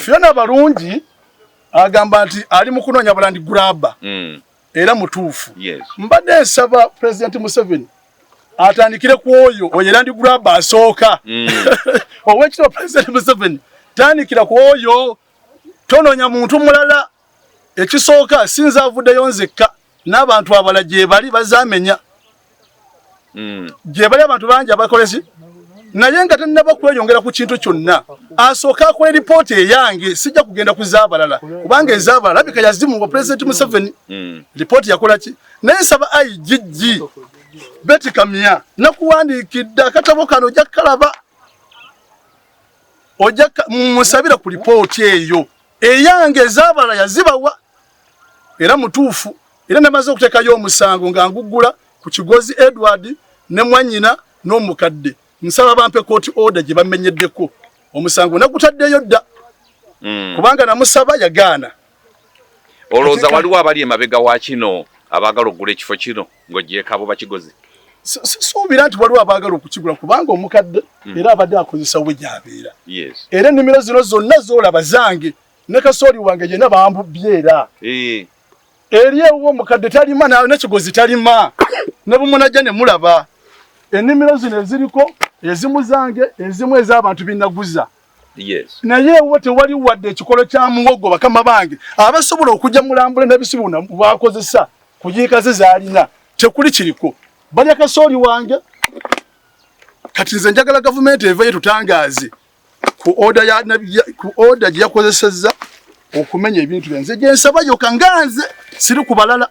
Fiona Barungi agamba nti ali mu kunoonya balandi grabber era mutuufu. Mbadde nsaba President Museveni atandikire ku oyo oyerandi grabber asooka. Owekitibwa President Museveni tandikira ku oyo tonoonya muntu mulala. Ekisooka sinza avuddeyo nzekka n'abantu abala gye bali bazaamenya. Gye bali abantu bangi abakolesi naye nga tannaba kweyongera ku kintu kyonna asooka akole ripooti eyange sijja kugenda kuzaabalala kubanga ezaabalala bika yazimu wa President Museveni. Ripooti yakola ki naye nsaba IGG Betty Kamya nakuwandiikidde akatabo kano ojja kalaba ojja musabira ku ripooti eyo eyange ezaabalala yazibawa era mutuufu era namaze okuteekayo omusango nga nguggula ku Kigozi Edward ne Mwanyina n'omukadde. Nsaba bampe court order gye bamenyeddeko omusango nagutaddeyo dda kubanga namusaba yagaana. Olowooza waliwo abali emabega wa kino abaagala okugula ekifo kino ng'ogyekabo bakigozi? Suubira nti waliwo abaagala okukigula kubanga omukadde era abadde akozesa we gy'abeera. Era ennimiro zino zonna zoolaba zange ne kasooli wange yenna bambubbye era. Eri ewo omukadde talima ne Kigozi talima ne bumunajja ne mulaba. Ennimiro zino eziriko ezimu zange ezimu ez'abantu binnaguza. Naye ewo tewali wadde ekikolo kya muwogo bakama bange abasobola okujja mulambule n'ebisibuna bakozesa kuyiika ze zaalina tekuli kiriko. Balya kasooli wange kati nze njagala gavumenti eveyo tutangaaze ku order gye yakozesezza okumenya ebintu byanze gye nsaba yoka nganze siri ku balala.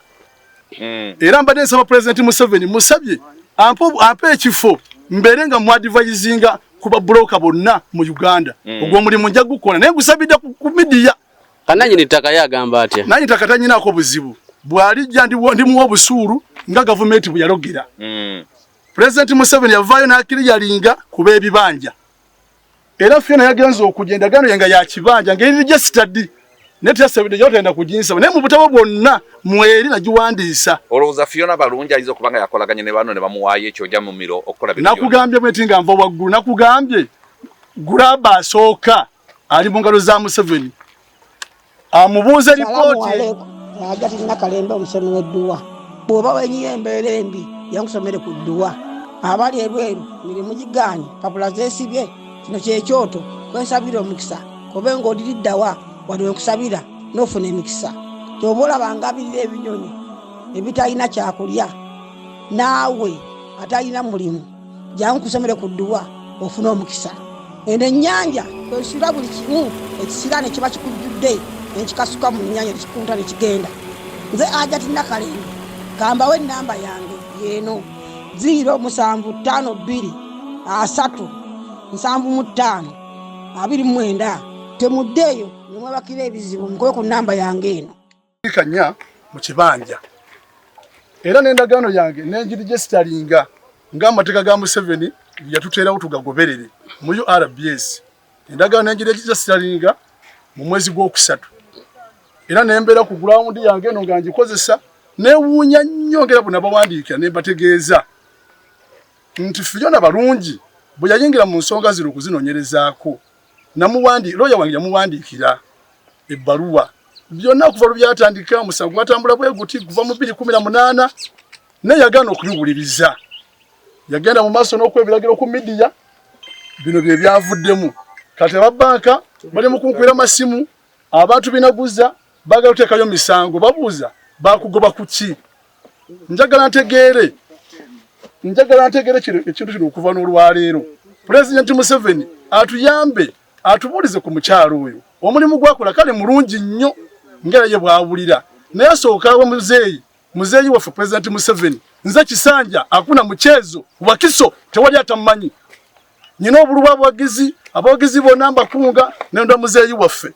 Era mbadde nsaba President Museveni musabye ampe ekifo mbere nga mwadvisinga kuba broker bonna mu Uganda. Ogwo mulimu nja gukola naye gusabidde ku media. Kananyini ttaka yagamba atya? Nanyi ttaka tanyinaako buzibu. Bw'alijja ndimuwa obusuulu nga gavumenti bwe yalogera. President Museveni yavaayo n'akiriyalinga kuba ebibanja. Era Fiona yagenza okugenda gano yenga ya kibanja ngeri registered. Netasabide yotenda kujinsaba naye mu butabo bwonna mweri nagiwandiisa. Olowooza Fiona Barungi alizo kubanga yakolaganye ne bano ne bamuwaayo ekyo ojja mu miro okukola bino. Nakugambye mweti nga nva waggulu nakugambye grabber asooka ali mu ngalo za Museveni amubuuze ripooti. Agati nakalembe omusomi w'edduwa bw'oba wenyiye embeera embi yankusomere ku dduwa abali ebweru mirimu gigaanye papula zeesibye kino kyekyoto kwesabira omukisa kobe ng'odiriddawa wali okusabira n'ofuna emikisa. Ky'oba olaba ngabirira ebinyonyi ebitalina kyakulya naawe atalina mulimu jangu kusomere ku dduwa ofuna omukisa. Eno ennyanja kwesula buli kimu ekisira ne kiba kikujjudde nekikasuka mu nnyanja nekikunta nekigenda. Nze Agati Nakalembe kambawo ennamba yange yeeno 075377529 temuddeeyo nimwebakira ebizibu mukoye ku nnamba yange eno. Kanya mu kibanja era n'endagaano yange nengiregisteringa ng'amateeka ga Museveni yatuteerawo tugagoberere mu URBS. Endagaano nengiregisteringa mu mwezi gw'okusatu era nembeera ku ground yange eno nga ngikozesa neewuunya nnyo ngera bwe nabawandiikira ne bategeeza nti Fiona Barungi bwe yayingira mu nsonga zino okuzinoonyerezaako looya wange yamuwandiikira ebbaluwa byonna okuva lwe byatandika omusango gwatambula bwe guti kuva mu 2018 naye yagaana okubiwuliriza. Yagenda mu maaso n'okwebiragiro ku media bino bye byavuddemu. Kati ababbanka bali mu kunkwera masimu abantu binaguza baagala oteekayo misango babuuza bakugoba ku ki. Njagala ntegeere ekintu kino okuva n'olwaleero President Museveni atuyambe atubuulize ku mukyalo oyo omulimu gwakola kale mulungi nnyo ngera ye bwawulira naye asookawo muzeeyi waffe President Museveni nze Kisanja akuna muchezo wakiso tewali atamanyi nyina obulwa abawagizi bonna mbakunga nenda muzeeyi waffe.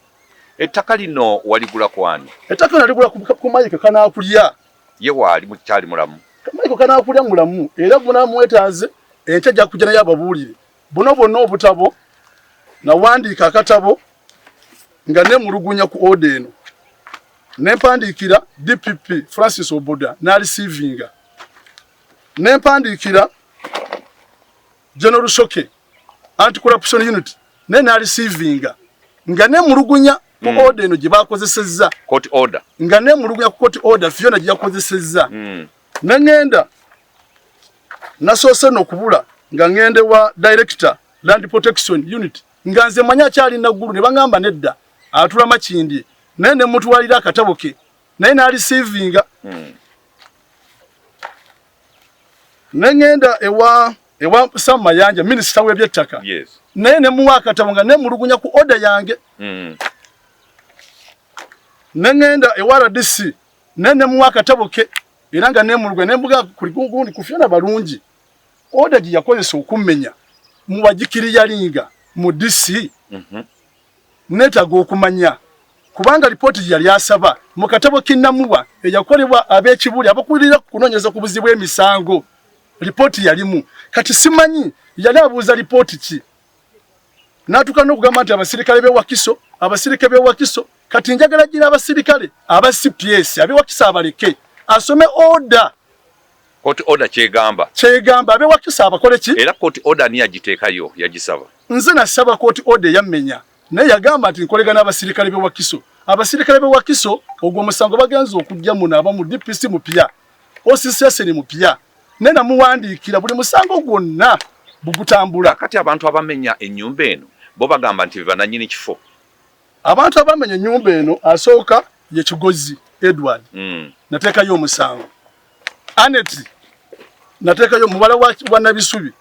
Ettaka lino waligula kwani? Ettaka naligula ku Mike Kanaakulya. Ye waali mukyali mulamu? Mike Kanaakulya mulamu era buna mwetaaze enkya gya kujja naye ababuulire buno bonna obutabo nawandiika akatabo nga nemulugunya ku order eno nempandiikira DPP Francis Oboda n'aliceivinga nempandiikira General Shoke Anti-Corruption Unit n'aliceivinga nga ne mulugunya ku order eno gye bakozesezza court order nga ne mulugunya ku court order Fiona gye yakozesezza nangenda nasoose n'okubula nga ngende wa director land protection unit nga nze manya kyali naggulu ne bangamba nedda atula makindi naye ne mutuwalira akatabo ke naye naali receiving nangenda ewa Sam Mayanja minister w'ebyettaka naye ne muwa akatabo nga ne mulugunya ku order yange nangenda ewa RDC naye ne muwa akatabo ke era nga ne mulugunya ne mbuga kuli gundi ku Fiona balungi order gye yakozesa okumenya mu bajikiriya linga mu DC netaga okumanya kubanga ripoti yali asaba mu katabo kinnamuwa eyakolebwa ab'ekibuli abakulira kunonyeza ku buzibu emisango ripoti yalimu kati simanyi yali abuuza ripoti ki natuka n'okugamba nti abasirikale b'e Wakiso kati njagala gira abasirikale aba CPS ab'e Wakiso abaleke asome order court order kyegamba ab'e Wakiso abakole ki era court order ni yagiteekayo yagisaba nze nasaba court order yammenya naye yagamba nti nkolegana abasirikale b'e Wakiso abasirikale b'e Wakiso ogwo musango bagenza okujja muno abamu DPC mupya OCCS ni mupya nena muwandiikira buli musango gwonna bugutambula kati abantu abamenya ennyumba eno bo bagamba nti bananyini kifo abantu abamenya ennyumba eno asooka ye Kigozi Edward nateekayo omusango Anet nateekayo mubala wa Nabisubi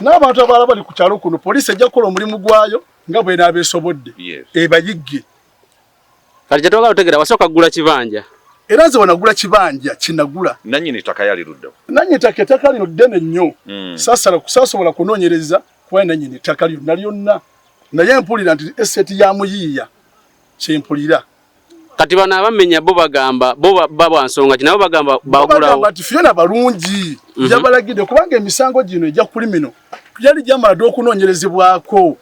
n'abantu abalala bali ku kyalo kuno poliisi ejja kukola omulimu gwayo nga bwe naabeesobodde ebayigge kati kyetwagala otegera wasooka kugula kibanja era nze wanagula kibanja kinagula nannyini ttaka yaliruddewo nannyini ttaka lino ddene nnyo saasobola kunoonyereza kuba nannyini ttaka lyonna lyonna naye mpulira nti eseti ya Muyiiya kyempulira kati bano abamenya bo bagamba bo baba nsonga kinabo bagamba bagulawo nti Fiona balungi yabalagidde kubanga emisango gino ejja kulimino yali jamala okunoonyerezebwako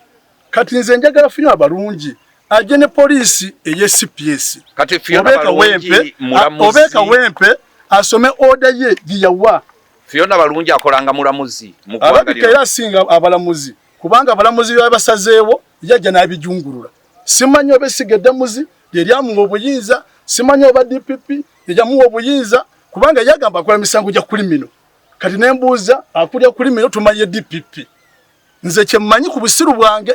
kati nze njagala Fiona balungi aje ne poliisi eye CPS kati Fiona balungi mulamuzi obeka wempe asome order ye giyawa Fiona balungi akolanga mulamuzi mu kwanga era singa abalamuzi kubanga abalamuzi babasazeewo yajja n'abijungulula simanyi obesigedde muzi yeryamu obuyinza simanyi oba DPP yejamu obuyinza kubanga yagamba akola misango gya kulimino kati nembuuza akulya kulimino tumaye DPP nze kyemmanyi ku busiru bwange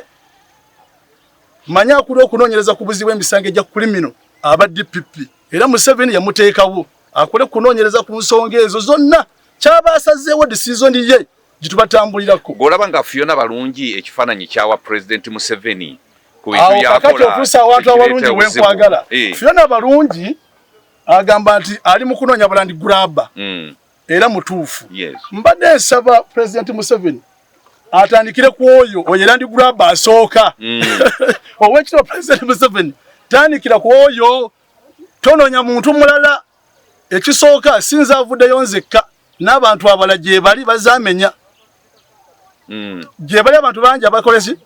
manya akuli okunoonyereza ku buzibu emisango gya kulimino aba DPP era Museveni yamuteekawo akole kunoonyereza ku nsonga ezo zonna kyabasazeewo decision ye gitubatambulirako golaba nga Fiona balungi ekifaananyi kyawa President Museveni kakati okusa abantu abalungi wenkwagala Fiona balungi agamba nti ali mu kunoonya balandi graba era mutuufu mbadde nsaba President Museveni atandikire ku oyo oyerandi graba asooka owekitibwa President Museveni tandikira ku oyo tonoonya muntu mulala ekisooka sinza avuddeyo nzekka n'abantu abala gye bali bazamenya gye bali abantu bangi abakolesi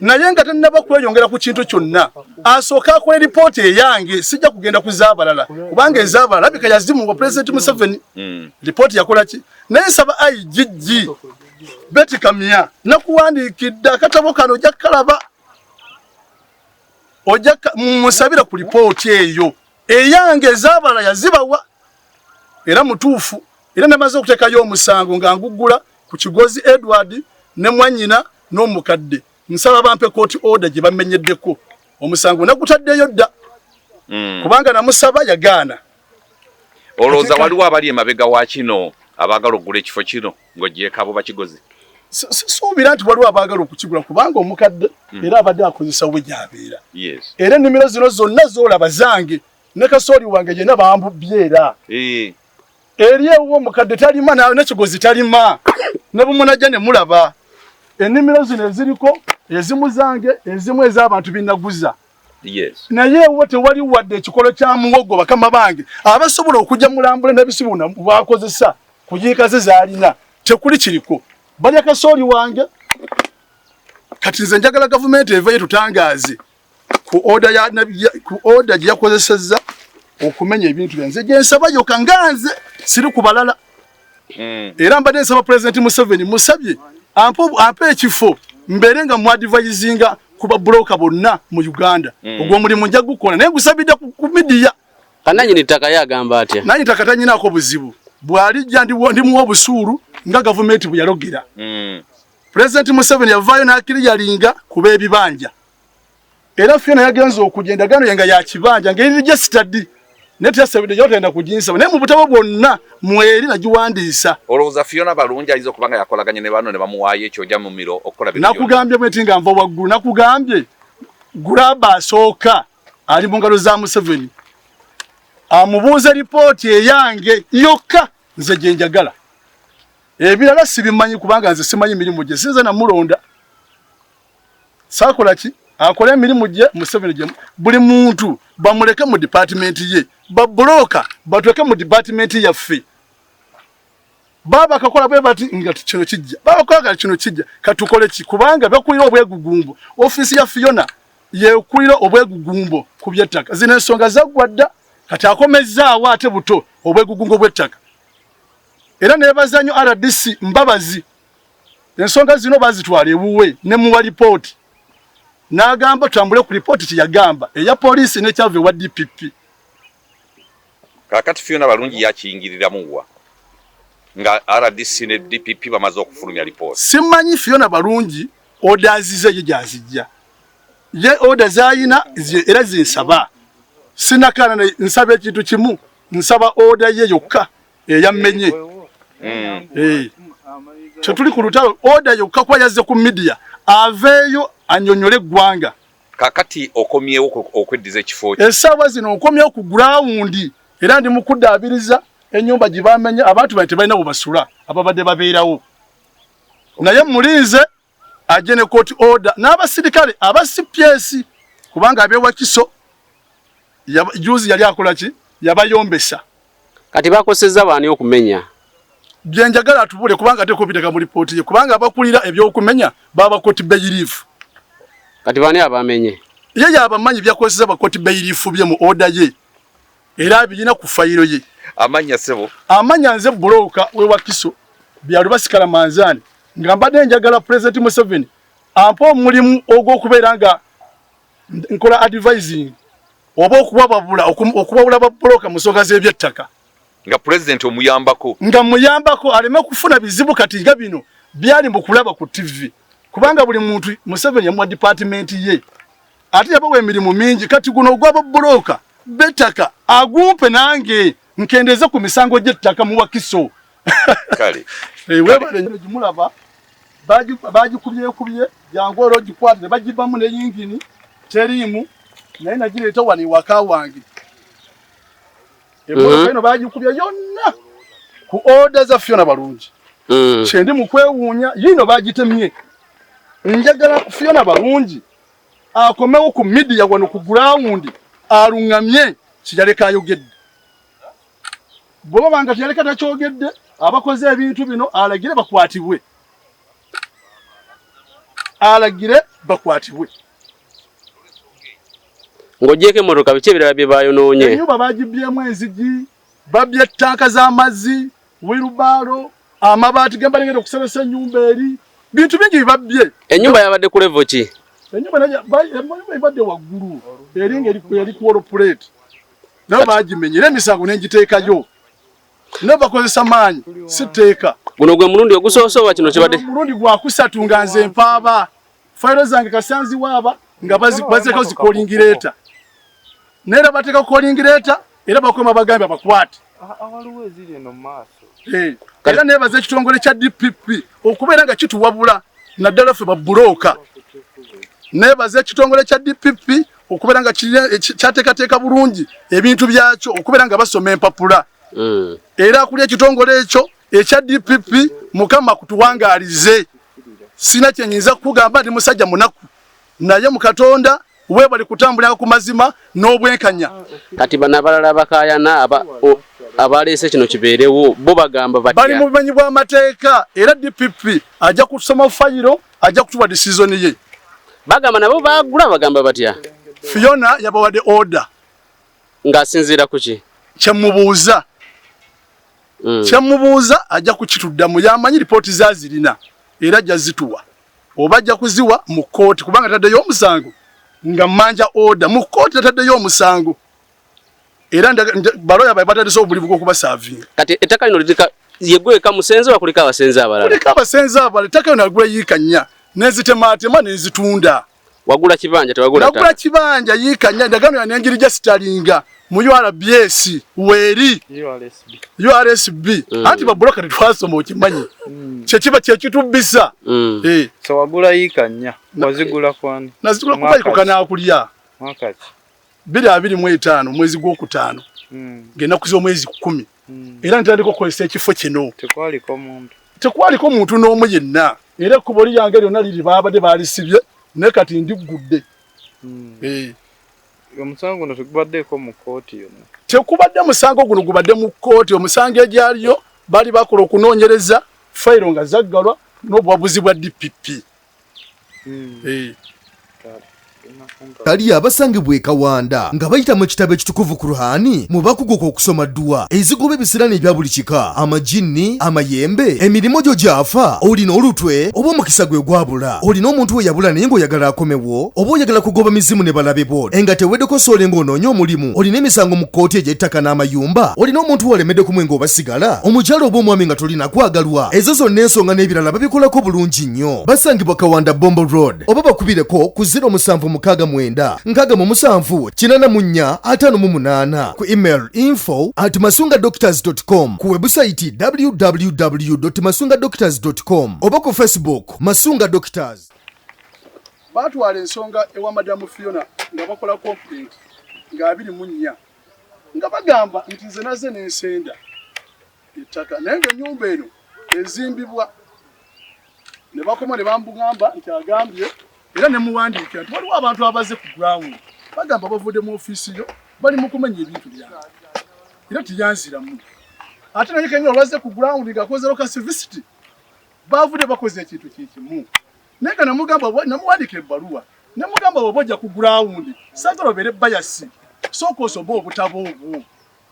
naye nga tannaba kweyongera ku kintu kyonna asooka akole ripooti eyange sijja kugenda ku z'abalala kubanga ez'abalala bika yazimu nga President Museveni ripooti yakola ki naye nsaba IGG Betty Kamya nakuwandiikidde akatabo kano ojja kalaba ojja musabira ku ripooti eyo eyange ez'abalala yazibawa era mutuufu era namaze okuteekayo omusango nga nguggula ku Kigozi Edward ne mwannyina n'omukadde nsaba bampe court order gye bamenyeddeko omusango nagutaddeyo dda kubanga namusaba yagaana olowooza waliwo abali emabega wa kino abaagala okugula ekifo kino ng'ogyekabo bakigozi suubira nti waliwo abaagala okukigula kubanga omukadde era abadde akozesa we gy'abeera era ennimiro zino zonna zoolaba zange ne kasooli wange gyenna bambubbye era eri ewo omukadde talima n'ekigozi talima ne bumunajja ne mulaba ennimiro zino eziriko ezimu zange ezimu ez'abantu binnaguza naye ewo tewali wadde ekikolo kya muwogo bakama bange abasobola okujja mulambule n'ebisibu bakozesa kuyiika ze zaalina tekuli kiriko balya kasooli wange kati nze njagala gavumenti evayo tutangaaze ku order gye yakozesezza okumenya ebintu byanze gye nsaba yoka nganze siri ku balala era mbadde nsaba President Museveni musabye ampe ekifo mbere nga mwadvisinga kuba broker bonna mu Uganda ogwo mulimu nja gukola naye gusabidde ku media kananyi nitaka yagamba atya nanyi takatanyina ko buzibu bwali jandi ndimu obusuru nga government buyalogera President Museveni yavayo nakiri yalinga kuba ebibanja era Fiona yagenze okugenda gano yenga ya kibanja ngeri registered nete sabide yote enda kujinsa ne mu butabo bwonna mweri nagiwandiisa olowooza Fiona Balungi alizo kubanga yakolaganye ne bano ne bamuwaayo ekyo jja mu miro okukola bino nakugambye mwetinga nva waggulu nakugambye gulaba asooka ali mu ngalo za Museveni amubuuza ripoti eyange yokka nze gye njagala ebirala sibimanyi kubanga nze simanyi mirimu gye sinze namulonda sakola ki akole emirimu gye Museveni gye buli muntu bamuleke mu department ye babroka batweke mu department yaffe baba kakola bwe bati nga kino kijja baba kola kino kijja katukole ki kubanga bakulira obwegugumbo office ya Fiona ye kulira obwegugumbo ku byettaka zine ensonga zagwadda kati akomezaawo ate buto obwegugumbo bw'ettaka era nebazanyo RDC mbabazi ensonga zino bazitwala ebuwe ne muwa report nagamba tambule ku report kiyagamba eya police ne kyave wa DPP kakati Fiona Balungi yakiyingirira muwa nga RDC ne DPP bamaze okufulumya report simanyi Fiona Balungi orders ze jazijja ye orders ayina era zinsaba sinakana na nsabe kitu kimu nsaba order ye yokka eyamenye tuli ku lutalo order yokka kwa yazze ku media aveyo anyonyole gwanga kakati okomyewo okweddiza ekifo esawa zino okomyewo ku ground era ndi mukudabiriza enyumba gibamenya abantu bate balina bubasula ababadde babeerawo naye mulinze ajene court order n'abasirikale aba CPS kubanga abewa kiso juzi yali akola ki yabayombesa kati bakoseza bani okumenya byenjagala atubule kubanga teko biteka mu report ye kubanga abakulira ebyokumenya baba court bayirifu kati bani abamenye yeye abamanyi byakoseza ba court bayirifu bye mu order ye era bijina ku fayiro ye amanya sebo amanya nze broker we wakiso byalubasikala manzani ngambade njagala President Museveni ampo mulimu ogwokuberanga nkola advising oba okubabula okubabula ba broker musonga z'ebyettaka nga president omuyambako nga muyambako aleme kufuna bizibu kati nga bino byali mu kulaba ku TV kubanga buli muntu Museveni ya mu department ye ati yabawe emirimu mingi kati guno ogwaba broker betaka agumpe nange nkendeze ku misango gy'ettaka mu wakiso kale webale jimulaba baji kubye yangoro gikwatire bajibamu ne yingini terimu naye nagireeta wani waka wange eno baji kubye yonna ku order za Fiona Balungi kyendi mu kwewuunya yino bagitemye njagala Fiona Balungi akomewo ku media wano ku ground alungamye kijaleka ayogedde bwoba banga kijaleka takyogedde abakoze ebintu bino alagire bakwatibwe ngojeke motoka biche birala bibayo nonye enyumba bagibyemu enzigi babye tanka z'amazzi wirubaro amabati gamba ngende okusebesa ennyumba eri bintu bingi bibabye enyumba yabadde ku level ki enyumba naja ibadde waggulu eringa eri ku plate nabo bagimenyera emisango n'engiteekayo nabo bakozesa maanyi siteeka guno gwe mulundi ogusoosowa kino kibadde mulundi gwa kusatu nga nze mpaaba fayiro zange kasanzi waaba nga bazeko zikolingireta nera bateka kolingireta era bakoma bagamba bakwate awaliwo eziri eno maaso era nebaza ekitongole kya DPP okubeera nga kituwabula naddala ffe babulooka nebaza ekitongole kya DPP okubeera nga kyateekateeka bulungi ebintu byakyo okubeera nga basoma empapula era kuli ekitongole ekyo ekya DPP mukama kutuwangalize sina kyenyinza kugamba ndi musajja munaku naye mu Katonda we bali kutambulira ku mazima n'obwenkanya kati bana balala bakayana abalese kino kibeerewo bo bagamba bali mu bumenyi bw'amateeka era DPP ajja kusoma fayiro ajja kutuwa decision ye bagamba nabo bagula bagamba batya Fiona yabawadde order ngasinzira kuki kyemubuuza kyemubuuza ajja kukituddamu yamanyi ripoti zazirina era ajja zituwa obajja kuziwa mu kooti kubanga taddeyo omusango nga manja order mu kooti taddeyo omusango era baloya batadde obulivu bw'okuba serving. Kati ettaka lino litika yegweka musenze wakulika abasenze abalala. Kulika abasenze abalala ettaka lino nagula yiikanya nezitematema nezitunda. Wagula kibanja tewagula ttaka. Wagula kibanja yiikanya endagaano ya n'engeri gya Sitalinga mu URBS weeri URSB anti babulokati twasoma okimanyi kyekiba kyekitubbisa. So wagula yiikanya wazigula kwani? Nazigula kubayiko kanaakulya mwakati 2025 mwezi gw'okutaano ng'ennaku z'omwezi 10 era ntandika okukozesa ekifo kino. Tekwaliko muntu n'omu yenna era ekkubo lyange lyonna liri baabadde baalisibye ne kati ndiggudde. Omusango guno tegubaddeko mu kooti yonna? Tekubadde musango guno gubadde mu kooti. Omusango egyaliyo bali bakola okunoonyereza fayiro nga zaggalwa n'obuwabuzi bwa DPP. Kali abasangibwa Kawanda nga bayita mu kitabo ekitukuvu Kurani mu bakugoka okusoma dua ezigoba ebisirani ebya buli kika amajinni amayembe emirimo gyo gyafa olina olutwe oba omukisa gwe gwabula olina omuntu we yabula naye ng'oyagala akomewo oba oyagala kugoba mizimu ne balabe bo enga teweddeko soole ng'onoonya omulimu olina emisango mu kkooti egy'ettaka n'amayumba olina omuntu walemedde ku mwenga obasigala omukyala oba omwami nga tolina kwagalwa ezo zonna ensonga n'ebirala babikolako bulungi nnyo. Basangibwa Kawanda Bombo Road oba bakubireko ku 0767 ku email info@masungadoctors.com ku website www.masungadoctors.com oba ku Facebook Masunga Doctors. Batwala ensonga ewa Madamu Fiona nga bakola complaint nga 24 nga bagamba nti nze naze n'ensenda ettaka naye ng'ennyumba eno ezimbibwa ne bakoma ne bambugamba nti agambye era ne muwandiika nti waliwo abantu abaze ku ground bagamba bavudde mu ofiisi yo bali mu kumenya ebintu byange era tiyanziramu ate naye kenyo olwaze ku ground ngakozero ka civility bavudde bakoze ekintu kikimu naye nga namuwandiika ebbaluwa namugamba bw'ojja ku ground saagala obeere bayasi sooka osobe obutabo obwo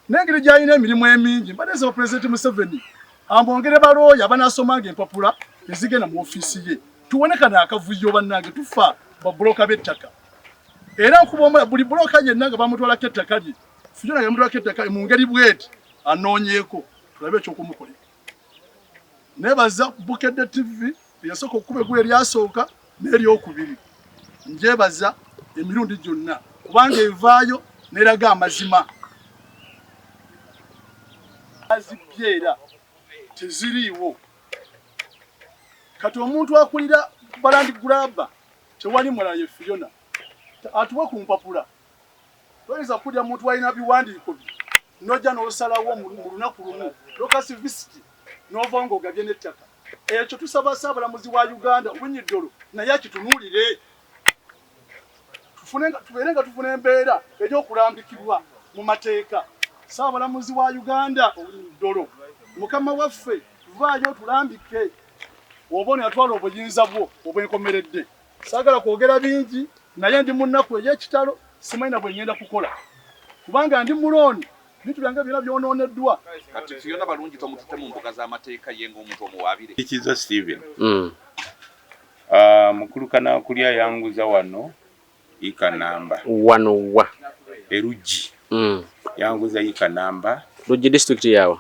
n'engeri gy'alina emirimu emingi mbadeeza Pulezidenti Museveni ambongere balooya banaasomanga empapula ezigenda mu ofiisi ye tuwonekana akavuyo bannange tufa babuloka b'ettaka era nkuba buli buloka yenna nga bamutwalako ettaka lye Fiona yamutwalako ettaka mu ngeri bweti anoonyeeko tulabe ekyokumukolera. Nebaza Bukedde TV eyasooka okukuba eggulu eryasooka n'eryokubiri njebaza emirundi gyonna kubanga evaayo n'eraga amazima azibyeera teziriiwo. Kati omuntu akulira balandi graba tewali mulala ye Fiona atuwe ku mpapula toyinza kulya muntu walina biwandiiko bye nojja n'osalawo mu lunaku lumu lokasivisiti n'ova ng'ogabye n'ettaka ekyo tusaba Ssaabalamuzi wa Uganda Owiny-Dollo naye akitunuulire tubeere nga tufuna embeera ey'okulambikibwa mu mateeka. Ssaabalamuzi wa Uganda Owiny-Dollo mukama waffe vaayo tulambike obone atwala obuyinza bwo obwenkomeredde. Saagala kwogera bingi naye ndi mu nnaku ey'ekitalo simanyi na bwe ngenda kukola kubanga ndi mulooni bintu byange byonna byonooneddwa. Kati Fiona balungi tomutute mu mbuga z'amateeka ye ng'omuntu omuwaabire. Kikiza Steven mukulu kanaakulya yanguza wano ikanamba wano wa Eruji yanguza ikanamba Ruji district yawa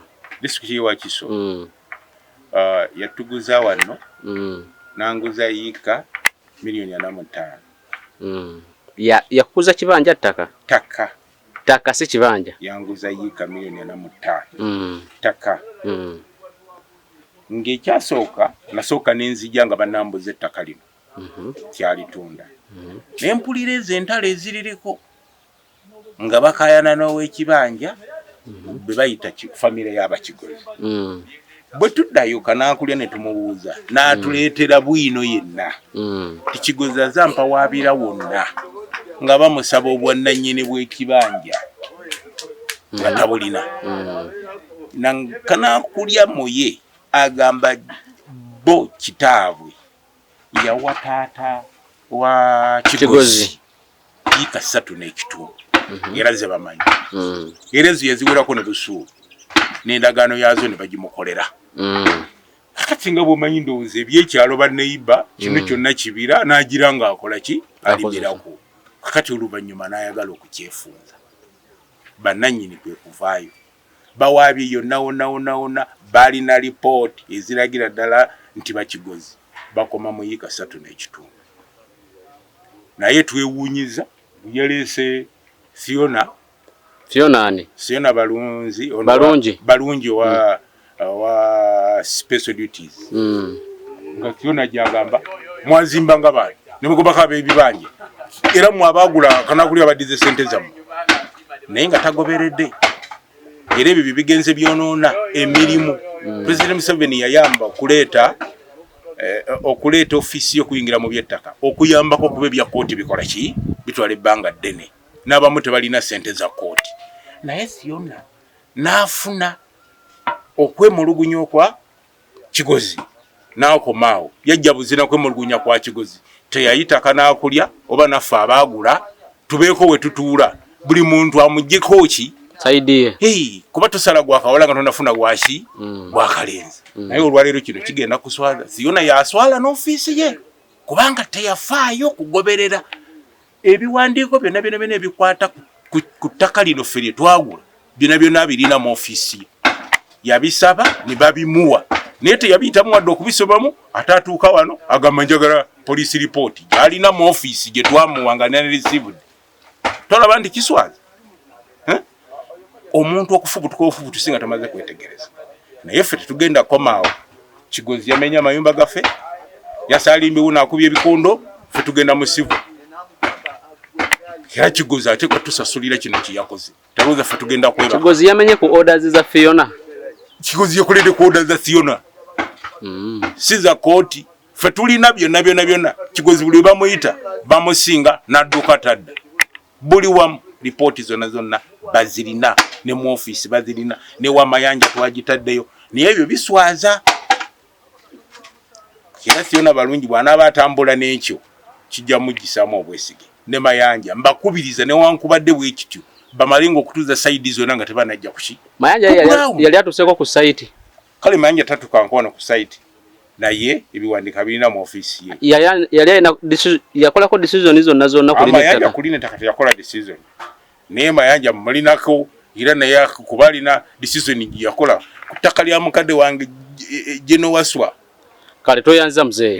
Kiso yatuguza wano nanguza yika $1,500,000. Yakuza kibanja ttaka si kibanja yanguza yika $1,500,000 ttaka. Ng'ekyasooka nasooka n'enzija nga banambuza ettaka lino kyalitunda ne mpulira ezo entalo eziririko nga bakayana n'ow'ekibanja be bayita famire y'abakigozi. Bwe tuddayo kanaakulya ne tumubuuza n'atuleetera bwino yenna tikigozi azampa waabira wonna nga bamusaba obwannannyini bw'ekibanja nga tabulina. Na kanaakulya moye agamba bo kitaabwe yawa taata wa kigozi yika 3.5 era ze bamanyi era ezo yaziwerako ne busuulu n'endagaano yazo ne bagimukolera. kakati nga bwomanyi ndowooza ebyekyalo baneiba kino kyonna kibira n'agira ng'akola ki alimirako kakati oluvannyuma n'ayagala okukyefunza bannannyini kwe kuvaayo bawaabye yonna wonna balina lipooti eziragira ddala nti bakigozi bakoma mu yiika 3.5 naye twewuunyiza yaleese Fiona balungi wa special duties nga Fiona gyagamba mwazimba nga baani ne mugobako ab'ebibanja era mwabagula kanakulya badize sente zammwe naye nga tagoberedde era ebyo bigenze byonoona emirimu President Museveni yayamba okuleeta ofisi y'okuyingira mu by'ettaka okuyambako kuba ebya kooti bikola ki bitwala ebbanga ddene n'abamu tebalina sente za kooti naye Fiona n'afuna okwemulugunya okwa Kigozi n'akomaawo yajja buzina kwemulugunya kwa Kigozi teyayita kanaakulya oba naffe abaagula tubeeko we tutuula buli muntu amuggyeko ki saidie kuba tosala gwakawala nga tonafuna gwaki gwakalenzi naye olwaleero kino kigenda kuswaza Fiona yaswala n'ofiisi ye kubanga teyafaayo kugoberera ebiwandiiko byonna ebikwata ku ttaka lino ffe lye twagula byonna birina mu ofiisi ye yabisaba ne babimuwa naye teyabiyitamu wadde okubisomamu ate atuuka wano agamba njagala police report gy'alina mu ofiisi gye twamuwanga ne received tolaba nti kiswaza omuntu okufubutuka ofubutusi nga tamaze kwetegereza naye ffe tetugenda komaawo Kigozi yamenya amayumba gaffe yasalimbiwo n'akubya ebikondo ffe tugenda mu sivu era Kigozi ate kwatusasulira kino kyeyakoze talooza ffe tugenda kweba Kigozi yamenye ku orders za Fiona Kigozi yakoledde ku orders za Fiona si za kooti ffe tulina byonna Kigozi buli bamuyita bamusinga n'adduka tadda buli wamu lipooti zonna bazirina ne mu office bazirina ne wamayanja twagitaddeyo naye ebyo biswaza kira Fiona balungi bw'anaaba atambula n'ekyo kijja muggisaamu obwesige ne mayanja mbakubiriza ne wankubadde bwekityo bamalinga okutuuza saidi zonna nga tebanajja kuki mayanja yali atuseeko ku site kale mayanja tatukankoona ku site naye ebiwandika birina mu office ye yali yakolako decision zonna kulina mayanja kulina ettaka teyakola decision naye mayanja mulinako era naye kubalina decision yakola ku ttaka lya mukadde wange Jeno Waswa kale toyanza mzee